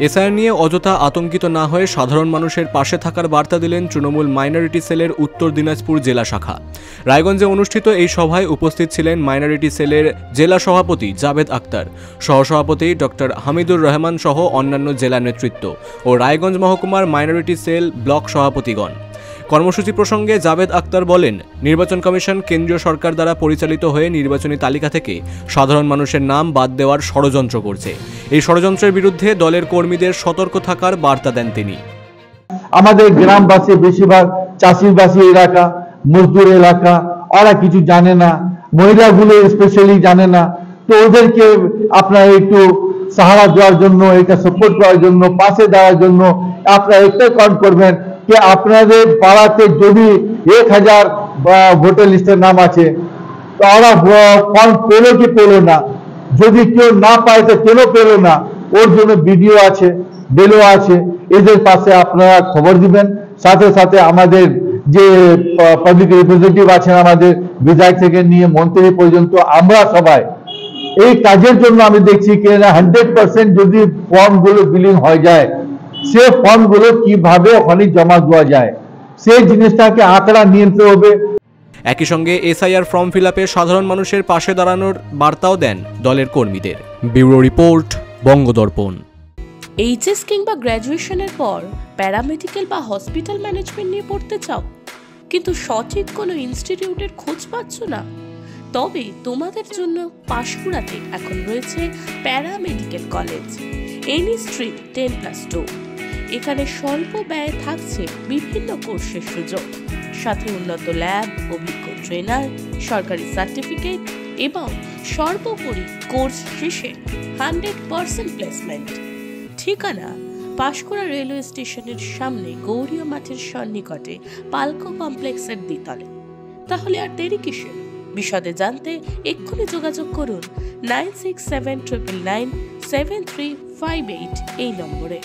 SIR নিয়ে অযথা আতঙ্কিত না হয়ে সাধারণ মানুষের পাশে থাকার বার্তা দিলেন তৃণমূল মাইনরিটি সেলের উত্তর দিনাজপুর জেলা শাখা। রায়গঞ্জে অনুষ্ঠিত এই সভায় উপস্থিত ছিলেন মাইনরিটি সেলের জেলা সভাপতি জাভেদ আক্তার, সহসভাপতি ডক্টর হামিদুর রহমান সহ অন্যান্য জেলা নেতৃত্ব ও রায়গঞ্জ মহকুমার মাইনরিটি সেল ব্লক সভাপতিগণ। কর্মসূচি প্রসঙ্গে জাভেদ আক্তার বলেন, নির্বাচন কমিশন কেন্দ্রীয় সরকার দ্বারা পরিচালিত হয়ে নির্বাচনী তালিকা থেকে সাধারণ মানুষের নাম বাদ দেওয়ার ষড়যন্ত্র করছে। এই ষড়যন্ত্রের বিরুদ্ধে দলের কর্মীদের সতর্ক থাকার বার্তা দেন তিনি। আমাদের গ্রামবাসী বেশিরভাগ চাষিবাসী এলাকা, মজদুর এলাকা, ওরা কিছু জানে না, মহিলাগুলো স্পেশালি জানে না। তো ওদেরকে আপনারা একটু সাহারা দেওয়ার জন্য, এটা সাপোর্ট করার জন্য, পাশে দেওয়ার জন্য আপনারা একটা কাউন্ট করবেন যে আপনাদের পাড়াতে যদি 1000 ভোটার লিস্টের নাম আছে, তো ওরা ফর্ম পেলো কি পেলো না, যদি কেউ না পায় তো কেন পেলো না, ওর জন্য ভিডিও আছে, বেলো আছে, এদের পাশে আপনারা খবর দিবেন। সাথে সাথে আমাদের যে পাবলিক রিপ্রেজেন্টেটিভ আছেন, আমাদের বিধায়ক থেকে নিয়ে মন্ত্রী পর্যন্ত, আমরা সবাই এই কাজের জন্য আমি দেখছি কি 100% যদি ফর্মগুলো বিলিং হয়ে যায়, সে ফর্মগুলো কিভাবে ওখানে জমা দেওয়া যায়, সেই জিনিসটাকে আঁকড়া নিতে হবে। একই সঙ্গে এসআইআর ফর্ম ফিলআপে সাধারণ মানুষের পাশে দাঁড়ানোর বার্তাও দেন দলের কর্মীদের। Bureau report, বঙ্গদর্পণ। এইচএস কিংবা গ্র্যাজুয়েশনের পর প্যারামেডিক্যাল বা হসপিটাল ম্যানেজমেন্ট নিয়ে পড়তে চাও, কিন্তু সঠিক কোনো ইনস্টিটিউটের খোঁজ পাচ্ছ না? তবে তোমাদের জন্য পাঁশকুড়াতে এখন রয়েছে প্যারামেডিক্যাল কলেজ, এনি স্ট্রিট 10+2। এখানে স্বল্প ব্যয়ে থাকছে বিভিন্ন কোর্সের সুযোগ, সাথে উন্নত ল্যাব, অভিজ্ঞ ট্রেনার, সরকারি সার্টিফিকেট এবং সর্বোপরি কোর্স শেষে 100% প্লেসমেন্ট। ঠিকানা পাঁশকুড়া রেলওয়ে স্টেশনের সামনে গৌরীয় মাঠের সন্নিকটে পালকো কমপ্লেক্সের দ্বিতলে। তাহলে আর দেরি কিসের? বিশদে জানতে এক্ষুনি যোগাযোগ করুন 9679997358 এই নম্বরে।